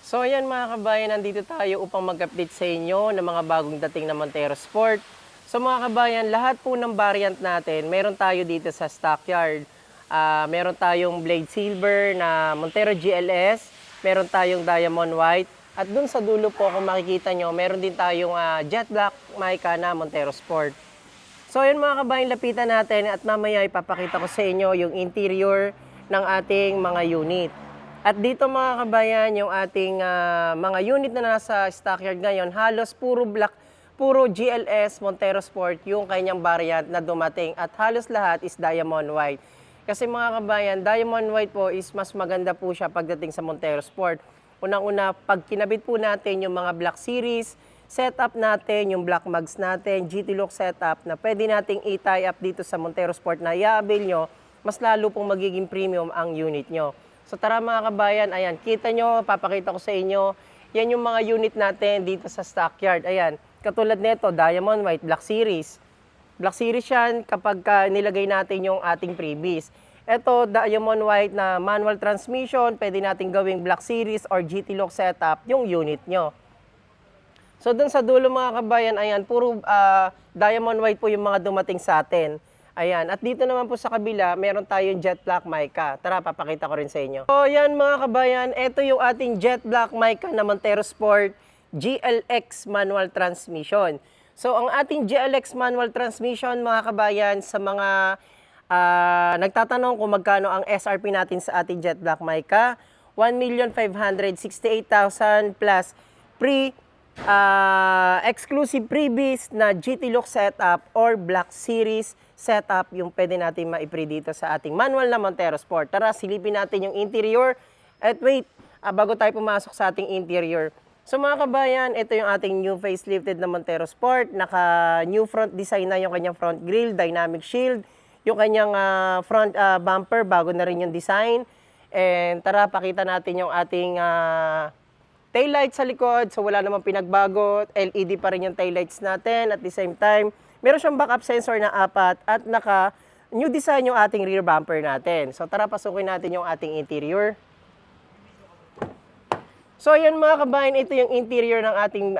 So ayan mga kabayan, nandito tayo upang mag-update sa inyo ng mga bagong dating na Montero Sport. So mga kabayan, lahat po ng variant natin, meron tayo dito sa stockyard. Meron tayong Blade Silver na Montero GLS, meron tayong Diamond White, at dun sa dulo po kung makikita nyo, meron din tayong Jet Black Mica na Montero Sport. So yun mga kabayan, lapitan natin at mamaya ipapakita ko sa inyo yung interior ng ating mga unit. At dito mga kabayan, yung ating mga unit na nasa stockyard ngayon, halos puro black, puro GLS Montero Sport yung kanyang variant na dumating. At halos lahat is Diamond White. Kasi mga kabayan, Diamond White po is mas maganda po siya pagdating sa Montero Sport. Unang-una, pag kinabit po natin yung mga Black Series, setup natin, yung Black Mags natin, GT Look setup na pwede nating i-tie up dito sa Montero Sport na i-avail nyo, mas lalo pong magiging premium ang unit nyo. So tara mga kabayan, ayan, kita nyo, papakita ko sa inyo, yan yung mga unit natin dito sa stockyard. Ayan, katulad nito, Diamond White, Black Series. Black Series yan kapag nilagay natin yung ating freebies. Ito, Diamond White na manual transmission, pwede natin gawing Black Series or GT Lock setup yung unit nyo. So dun sa dulo mga kabayan, ayan, puro Diamond White po yung mga dumating sa atin. Ayan, at dito naman po sa kabila, meron tayong Jet Black Mica. Tara, papakita ko rin sa inyo. So yan mga kabayan, ito yung ating Jet Black Mica na Montero Sport GLX manual transmission. So ang ating GLX manual transmission mga kabayan, sa mga nagtatanong kung magkano ang SRP natin sa ating Jet Black Mica, 1,568,000 plus exclusive freebies na GT Look setup or Black Series setup yung pwede natin ma-free dito sa ating manual na Montero Sport. Tara, silipin natin yung interior. At wait, bago tayo pumasok sa ating interior. So mga kabayan, ito yung ating new facelifted na Montero Sport. Naka-new front design na yung kanyang front grille, dynamic shield, yung kanyang front bumper, bago na rin yung design. And tara, pakita natin yung ating taillights sa likod. So wala namang pinagbago, LED pa rin yung taillights natin. At the same time, meron siyang backup sensor na 4 at naka-new design yung ating rear bumper natin. So tara, pasukin natin yung ating interior. So ayan mga kabayan, ito yung interior ng ating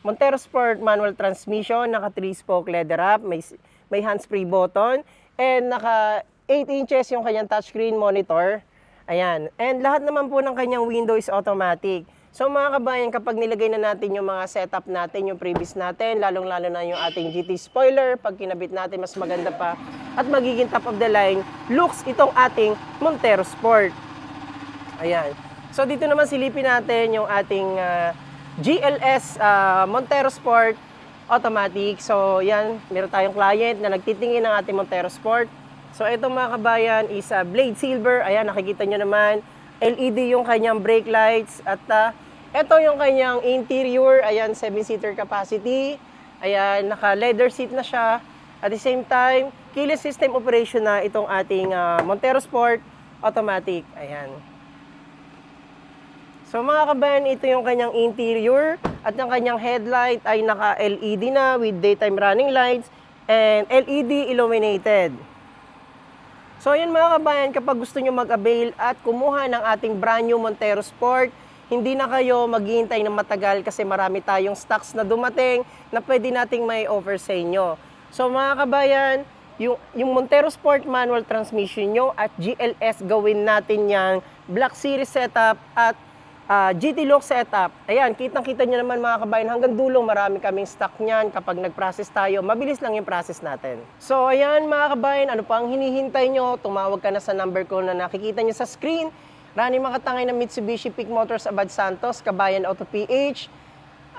Montero Sport manual transmission. Naka 3-spoke leather wrap, may hands-free button, and naka 8 inches yung kanyang touchscreen monitor. Ayan, and lahat naman po ng kanyang window is automatic. So mga kabayan, kapag nilagay na natin yung mga setup natin, yung previous natin, lalong-lalo na yung ating GT spoiler, pag kinabit natin, mas maganda pa at magiging top of the line looks itong ating Montero Sport. Ayan. So dito naman silipin natin yung ating GLS Montero Sport automatic. So yan, meron tayong client na nagtitingin ng ating Montero Sport. So ito mga kabayan is Blade Silver. Ayan, nakikita nyo naman. LED yung kanyang brake lights. At ito yung kanyang interior. Ayan, 7-seater capacity. Ayan, naka-leather seat na siya. At the same time, keyless system operation na itong ating Montero Sport automatic. Ayan. So mga kabayan, ito yung kanyang interior. At yung kanyang headlight ay naka-LED na with daytime running lights and LED illuminated. So yun mga kabayan, kapag gusto nyo mag-avail at kumuha ng ating brand new Montero Sport, hindi na kayo maghihintay ng matagal kasi marami tayong stocks na dumating na pwede nating may offer sa inyo. So mga kabayan, yung Montero Sport manual transmission nyo at GLS, gawin natin yung Black Series setup at GT Look setup. Ayan, kitang-kita nyo naman mga kabayan, hanggang dulo marami kaming stock niyan. Kapag nag-process tayo, mabilis lang yung process natin. So ayan mga kabayan, ano pa ang hinihintay nyo? Tumawag ka na sa number ko na nakikita nyo sa screen. Rani Makatangay ng Mitsubishi Peak Motors Abad Santos, Kabayan Auto PH.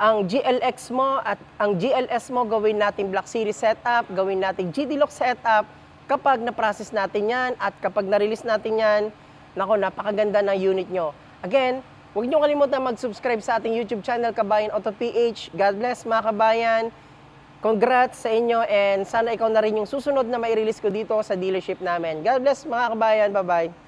Ang GLX mo at ang GLS mo, gawin natin Black Series setup, gawin natin GT Look setup. Kapag na-process natin yan at kapag na-release natin yan, nako, napakaganda ng unit nyo. Again, huwag niyo kalimutan mag-subscribe sa ating YouTube channel, Kabayan Auto PH. God bless mga kabayan. Congrats sa inyo and sana ikaw na rin yung susunod na mai-release ko dito sa dealership namin. God bless mga kabayan. Bye-bye.